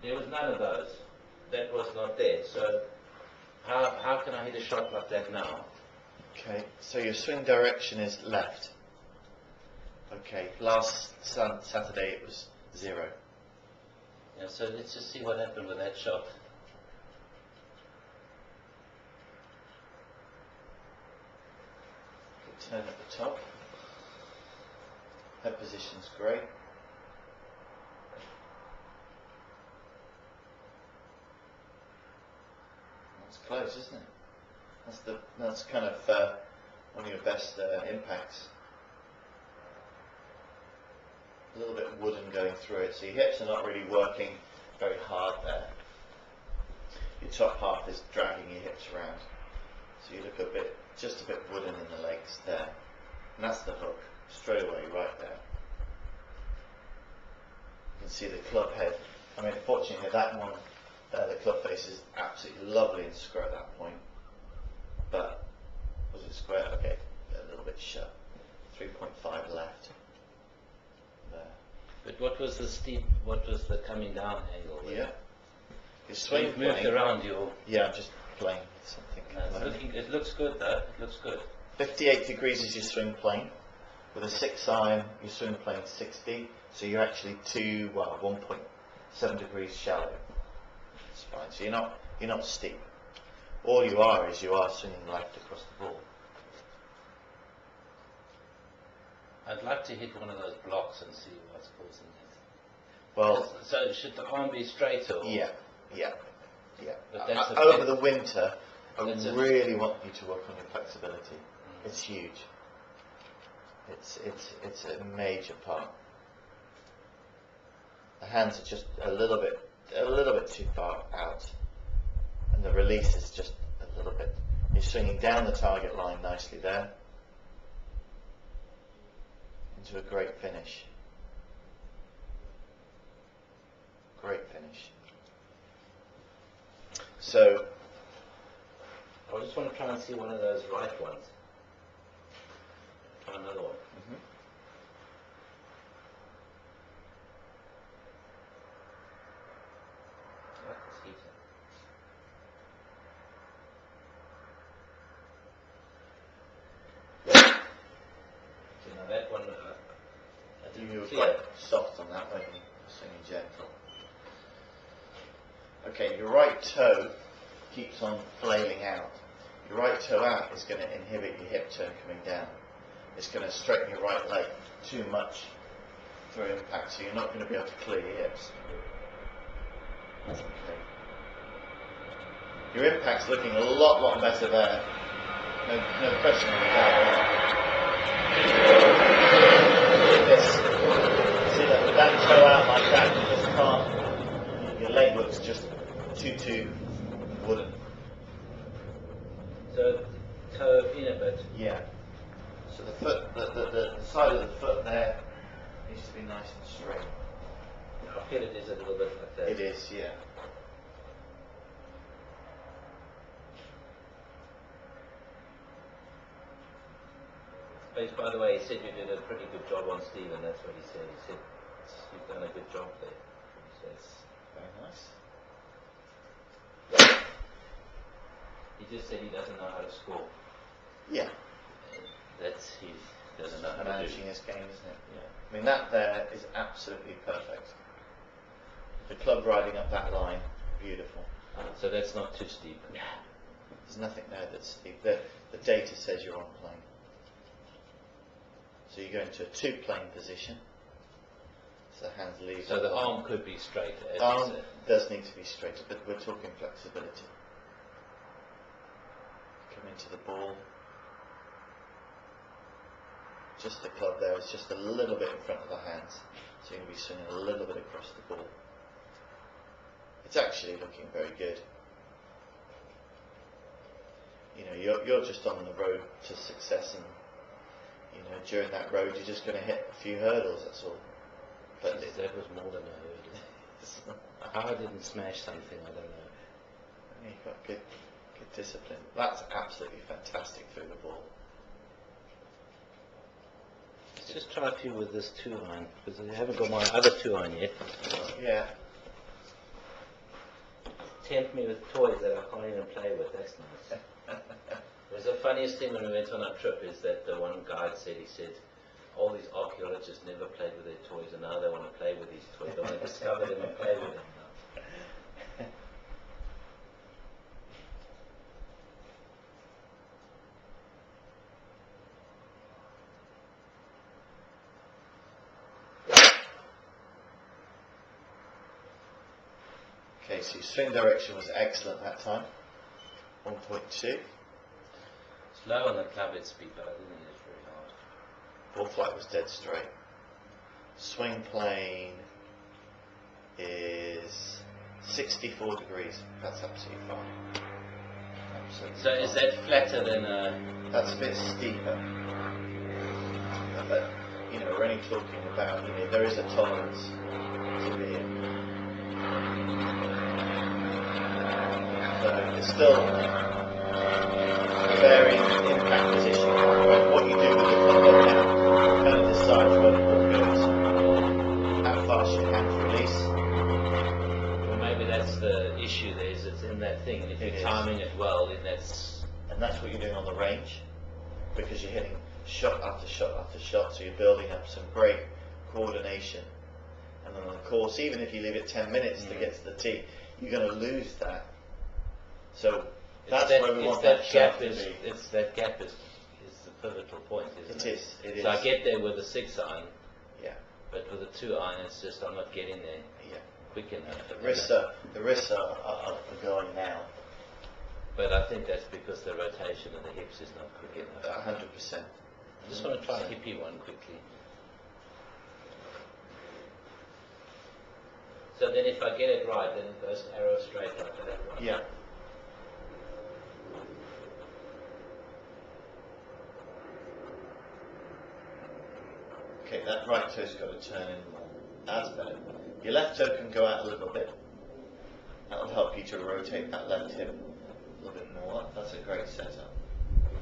There was none of those. That was not there. So how can I hit a shot like that now? Okay, so your swing direction is left. Okay, last Saturday it was 0. Yeah, so let's just see what happened with that shot. Good turn at the top. Head position's great. That's close, isn't it? That's kind of one of your best impacts. A little bit wooden going through it, so your hips are not really working very hard there. Your top half is dragging your hips around, so you look just a bit wooden in the legs there, and that's the hook straight away right there. You can see the club head. I mean, fortunately that one there, the club face is absolutely lovely and square at that point, but was it square? Okay, a little bit shut. 3.5 left. But what was the coming down angle? Yeah. Your swing You've moved around your... Yeah, I'm just playing with something. It looks good though, it looks good. 58 degrees is your swing plane. With a 6 iron, your swing plane is 60, so you're actually 1.7 degrees shallow. It's fine, so you're not steep. All you are is you are swinging left across the ball. I'd like to hit one of those blocks and see what's causing it. Well, so should the arm be straight or? Yeah. But that's over the winter, I really want you to work on your flexibility. It's huge. It's a major part. The hands are just a little bit too far out, and the release is just a little bit. You're swinging down the target line nicely there. Into a great finish. Great finish. So, I just want to try and see one of those right ones. Try another one. I like this heater. So now that one, you were quite soft on that, weren't you? Swinging gentle. Okay, your right toe keeps on flailing out. Your right toe out is going to inhibit your hip turn coming down. It's going to straighten your right leg too much through impact, so you're not going to be able to clear your hips. Okay. Your impact's looking a lot better there. No question about that. See that toe out like that, you just can't. Your leg looks just too wooden. So toe in a bit. Yeah. So the foot, the side of the foot there needs to be nice and straight. I feel it is a little bit like that. It is, yeah. By the way, he said you did a pretty good job on Stephen. That's what he said. He said you've done a good job there. He says. Very nice. He just said he doesn't know how to score. Yeah. He doesn't know how to do. Managing his game, isn't it? Yeah. I mean, that there is absolutely perfect. The club riding up that line, beautiful. So that's not too steep. There's nothing there that's steep. The data says you're on plane. So you go into a 2-plane position. So the hands leave. So the arm could be straight. The arm does need to be straighter, but we're talking flexibility. Come into the ball. Just the club there is just a little bit in front of the hands. So you're going to be swinging a little bit across the ball. It's actually looking very good. You know, you're just on the road to success, and you know, during that road you're just going to hit a few hurdles, that's all. But that was more than a hurdle. How I didn't smash something, I don't know. You've got good discipline. That's absolutely fantastic through the ball. Let's just try a few with this 2-iron, because I haven't got my other 2-iron yet. Yeah. tempt me with toys that I can't even play with. That's nice. It was the funniest thing when we went on our trip is that the one guide said, he said, all these archaeologists never played with their toys and now they want to play with these toys. They want to discover them and play with them now. Okay, so your swing direction was excellent that time. 1.2. Slow on the clubhead speed, but I didn't hit it very hard. Ball flight was dead straight. Swing plane is 64 degrees. That's absolutely fine. Absolutely So is fine. that flatter than a... That's a bit steeper. But, you know, we're only talking about, you know, there is a tolerance to be in. So it's still a varying impact position. What you do with the club now kind of decides where the ball goes, how fast your hands release. Well, maybe that's the issue there, is it's in that thing, and if you're timing it well, then that's... And that's what you're doing on the range, because you're hitting shot after shot after shot, so you're building up some great coordination. And then on the course, even if you leave it 10 minutes to get to the tee, you're going to lose that. So that's where we want that gap to be. It's that gap is the pivotal point, isn't it? It is. So I get there with a 6 iron, Yeah. but with a 2 iron, it's just I'm not getting there Yeah. quick enough. The wrists are going now. But I think that's because the rotation of the hips is not quick enough. 100%. I just want to try a hippie one quickly. So then if I get it right, then it goes arrow straight like that, right? Yeah. Okay, that right toe's got to turn in more. That's better. Your left toe can go out a little bit. That'll help you to rotate that left hip a little bit more. That's a great setup.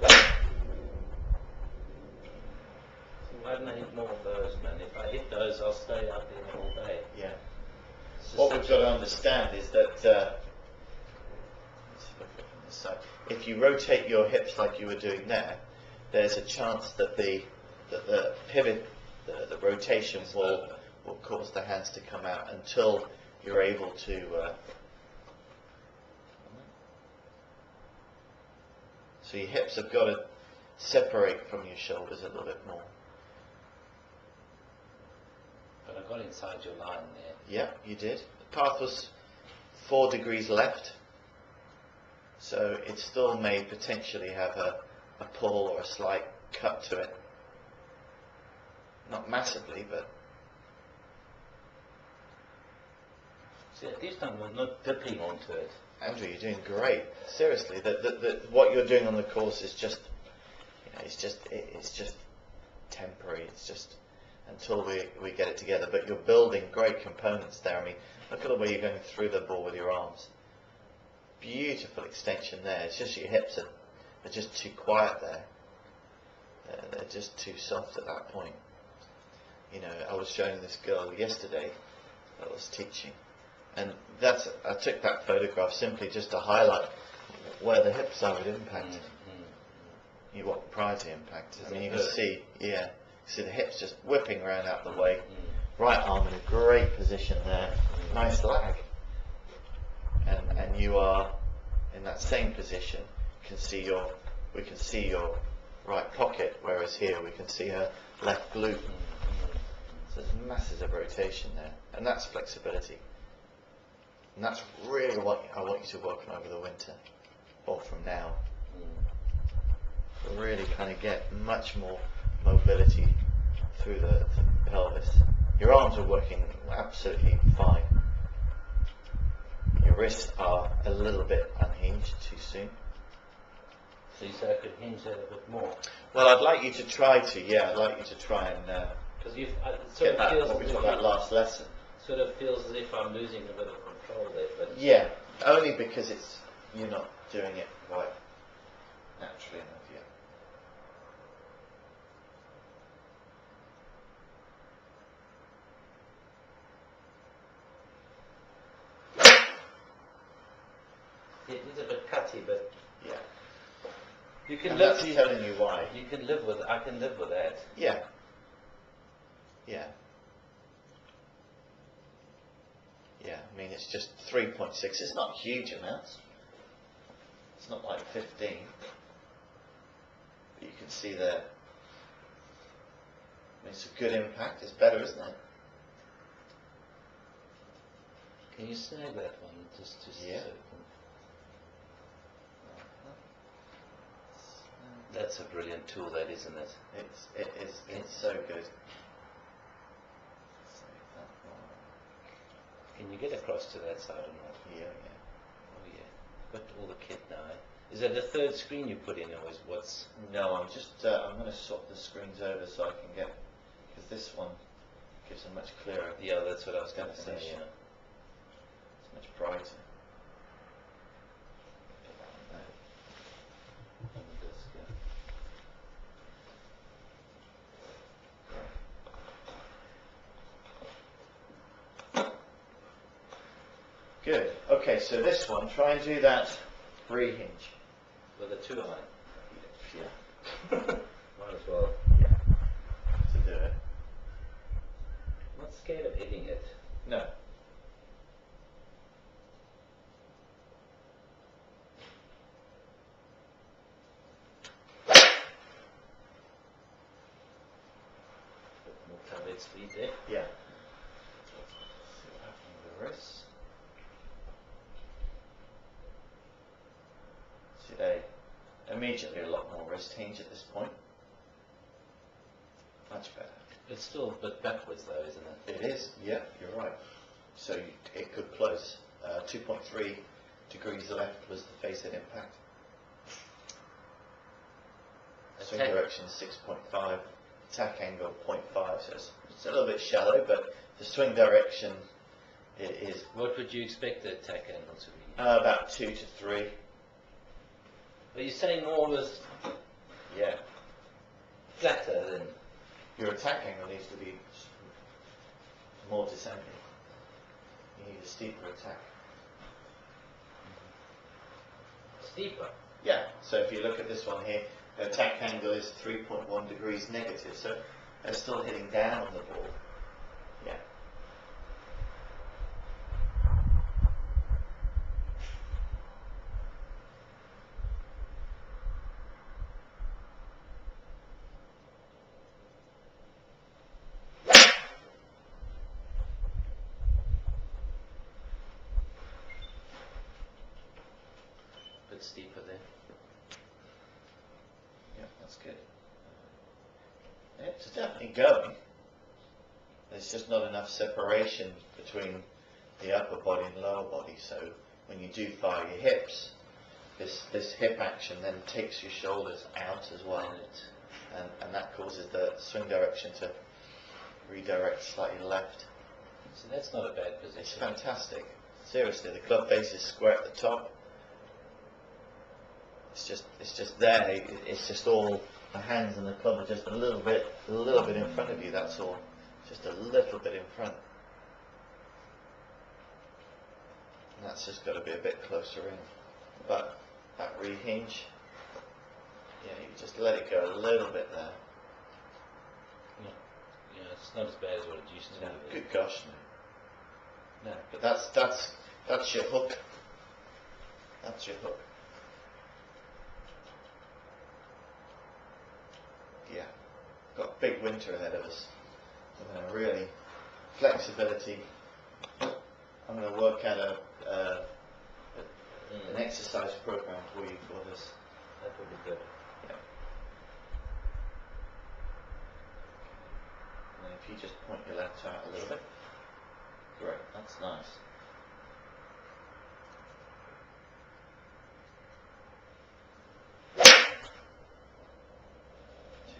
So why don't I hit more of those, man? If I hit those, I'll stay out there all day. Yeah. It's just What such we've got to understand is that let's look at it from this side. If you rotate your hips like you were doing there, there's a chance that the pivot, the rotation will cause the hands to come out until you're able to. So your hips have got to separate from your shoulders a little bit more. But I got inside your line there. Yeah, you did. The path was 4 degrees left, so it still may potentially have a pull or a slight cut to it. Not massively, but See, at least I'm not dipping onto it. Andrew, you're doing great. Seriously, what you're doing on the course is just, you know, it's just temporary. It's just until we get it together. But you're building great components there. I mean, look at the way you're going through the ball with your arms. Beautiful extension there. It's just your hips are just too quiet there. They're just too soft at that point. You know, I was showing this girl yesterday that I was teaching, and I took that photograph simply just to highlight where the hips are with impact. You want prior to impact. I mean, you can see, see the hips just whipping around out the way. Right arm in a great position there. Nice lag. And you are in that same position. We can see your right pocket, whereas here we can see her left glute. So there's masses of rotation there, and that's flexibility. And that's really what I want you to work on over the winter, or from now. To really kind of get much more mobility through the pelvis. Your arms are working absolutely fine. Your wrists are a little bit unhinged too soon. So you say I could hinge that a bit more? Well, I'd like you to try to, I'd like you to try and Because it get sort of that, feels what we as talked if about last lesson. sort of feels as if I'm losing a bit of control there. But Yeah, only because you're not doing it quite naturally enough yet. tighty, but Yeah. you can And live. that's telling you why. You can live with. I can live with that. Yeah. Yeah. Yeah, I mean, it's just 3.6. It's not huge amounts. It's not like 15. But you can see there. I mean, it's a good impact. It's better, isn't it? Can you snag that one? Just Yeah. so that's a brilliant tool, that isn't it? It's so good. Can you get across to that side or not? Yeah, Oh yeah. Got all the kit now. Is that the third screen you put in, or is what's? No, I'm just I'm going to swap the screens over so I can get, because this one gives a much clearer. Yeah, that's what I was going to say. definition. Yeah. It's much brighter. On the disc, yeah. Good. Okay, so this one, try and do that rehinge. With a 2 iron. Yeah. Might as well. Yeah. To do it. I'm not scared of hitting it. No. Bit more tablet speed there. Yeah. See what happens with the wrists. See, they immediately a lot more wrist hinge at this point. Much better. It's still a bit backwards though, isn't it? It is, yeah, you're right. So it could close. 2.3 degrees left was the face-head impact. Swing Attack. direction 6.5, attack angle 0.5, so it's a little bit shallow, but the swing direction is What would you expect the attack angle to be? about 2 to 3. Are you saying more was Yeah. flatter than? Your attack angle needs to be more descending. You need a steeper attack. Steeper. Yeah, so if you look at this one here, the attack angle is 3.1 degrees negative, so they're still hitting down on the ball. Yeah. Bit steeper there. Yeah, that's good. It's definitely going. There's just not enough separation between the upper body and lower body, so when you do fire your hips, this hip action then takes your shoulders out as well, and that causes the swing direction to redirect slightly left. So that's not a bad It's position. fantastic. Seriously, the club face is square at the top. It's just there. It's just all the hands and the club are just a little bit in front of you. That's all. Just a little bit in front. And that's just got to be a bit closer in. But that rehinge, yeah, you just let it go a little bit there. Yeah, it's not as bad as what it used to No, be. good gosh, no. No, but that's your hook. That's your hook. Yeah, got a big winter ahead of us. I'm going to really flexibility. I'm going to work out an exercise program for you for this. That would be good. Yeah. And if you just point your left out a little bit. Great, that's nice.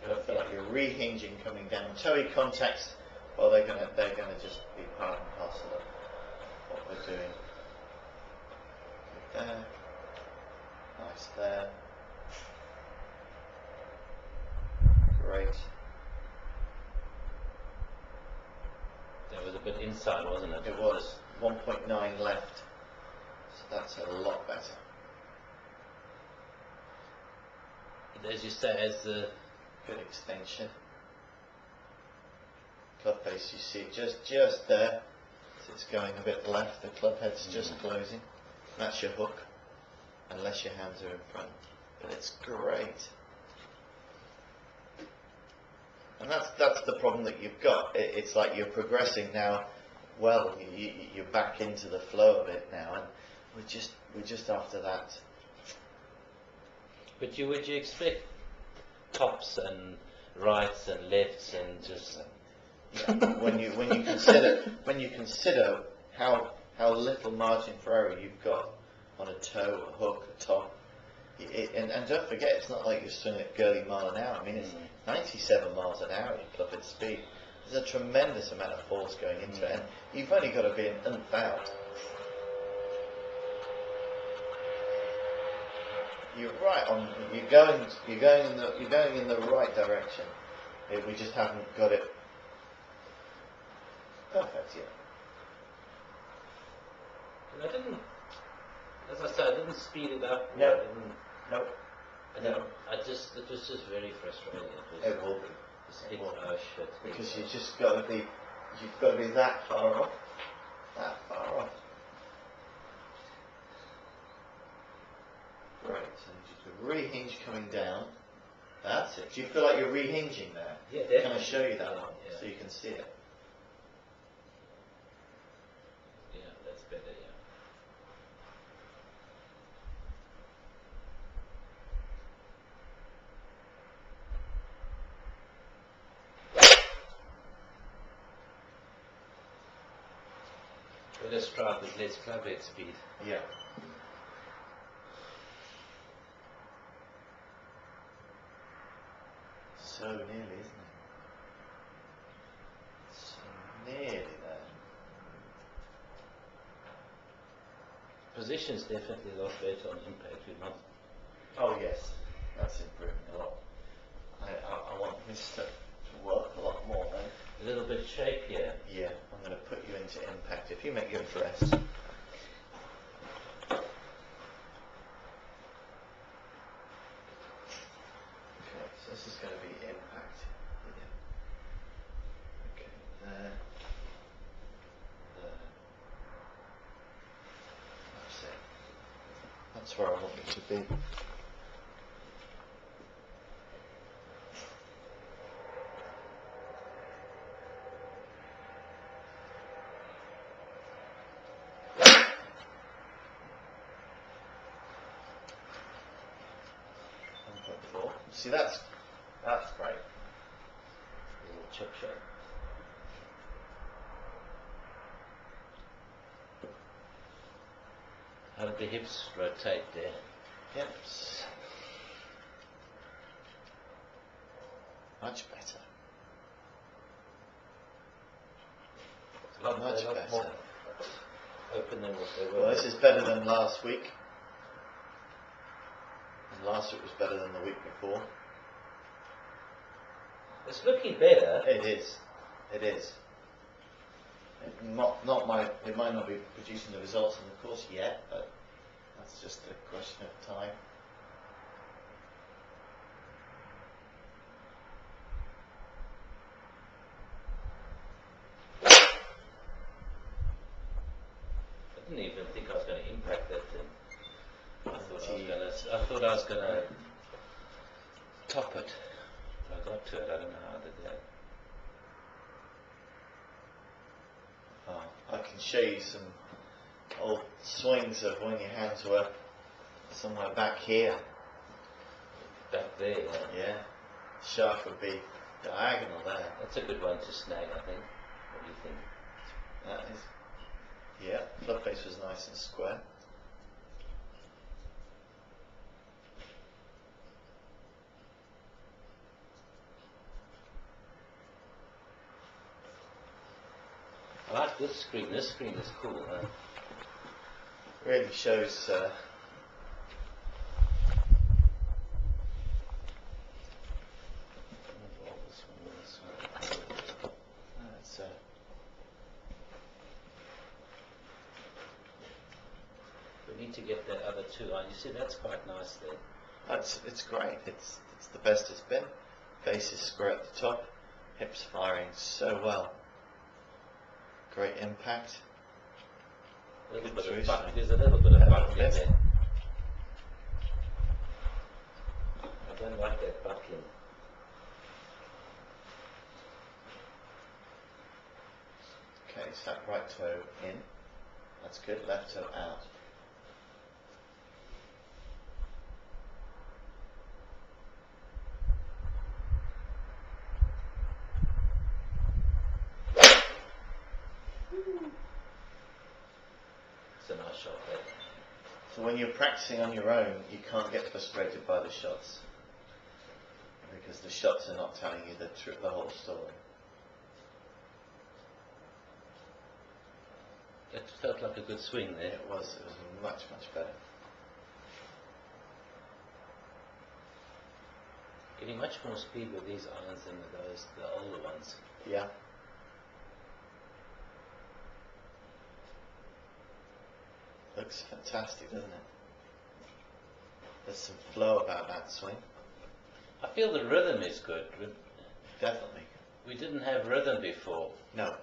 So I feel like you're rehinging coming down. Toe contacts, well, they're gonna just be part and parcel of what we're doing. Good there. Nice there. Great. That was a bit inside, wasn't it? It was 1.9 left, so that's a lot better. as you say, as the good extension. Club face, you see just there. So it's going a bit left. The club head's just closing. That's your hook, unless your hands are in front. But it's great. And that's the problem that you've got. It's like you're progressing now. Well, you're back into the flow of it now, and we're just after that. But would you expect tops and rights and lefts and just when you consider how little margin for error you've got on a toe, a hook, a top, and don't forget, it's not like you're swinging at girly mile an hour. I mean, it's 97 miles an hour at club head speed. There's a tremendous amount of force going into it, and you've only got to be an nth out. You're right on. You're going in the right direction. We just haven't got it perfect yet. And I didn't, as I said, I didn't speed it up. No. It No. was just very frustrating. It will be. Oh shit. Because you've got to be that far off. That far off. Right, so just a rehinge coming down. That's it. Do you feel like you're rehinging there? Yeah, definitely. Can I show you that Yeah. so you can see it? Yeah, that's better, yeah. Better strike with less club head speed. Yeah. So nearly, isn't it? So nearly there. Position's definitely a lot better on impact. We're not. Oh yes, that's improving a lot. I want this to work a lot more though. A little bit shakier. Yeah, I'm going to put you into impact. If you make your address. Okay, so this is going to be impact. Yeah. Okay, there. That's it. That's where I want you to be. See, that's great. Little chip shot. How did the hips rotate there? Yep. Much better. A lot Much more better. open than what they were. Well, this is better than last week. And last week was better than the week before. It's looking better. It is. It is. It might not be producing the results in the course yet, but that's just a question of time. I didn't even think I was going to impact that thing. I thought I was going to top it. I got to it. I don't know how I did that. I can show you some old swings of when your hands were somewhere back here. Back there. Yeah. Shaft would be diagonal there. That's a good one to snag, I think. What do you think? That is. Yeah. Club face was nice and square. I like this screen. This screen is cool, huh? Really shows. We need to get that other two on. You see, that's quite nice there. It's great. It's the best it's been. Face is square at the top, hips firing so well. Great impact. There's Good a choice. there's a little bit of buckling bit. there. I don't like that buckling. Okay, so right toe in. That's good. Left toe out. It's a nice shot there. So when you're practicing on your own, you can't get frustrated by the shots, because the shots are not telling you the whole story. It felt like a good swing there. It was much better. Getting much more speed with these irons than with the older ones. Yeah. Looks fantastic, doesn't it? There's some flow about that swing. I feel the rhythm is good. Definitely. We didn't have rhythm before. No.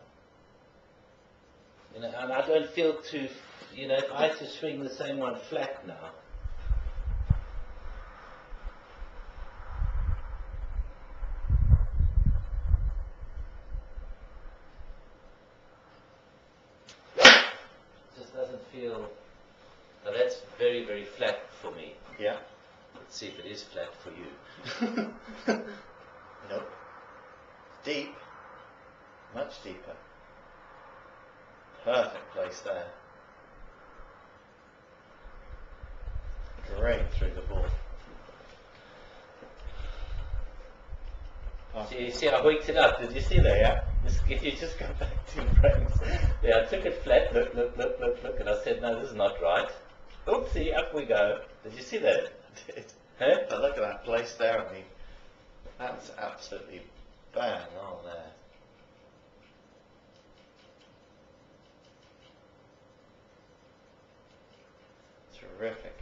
You know, and I don't feel too, if I had to swing the same one flat now, it just doesn't feel, now that's very, very flat for me. Yeah. Let's see if it is flat for you. Nope. Deep. Much deeper. Perfect place there. Great through the ball. See, I hooked it up. Did you see that? Yeah. If you just go back 2 frames. Yeah, I took it flat, look, and I said, no, this is not right. Oopsie, up we go. Did you see that? I did. Huh? But look at that place there. I mean, that's absolutely bang on there. Terrific.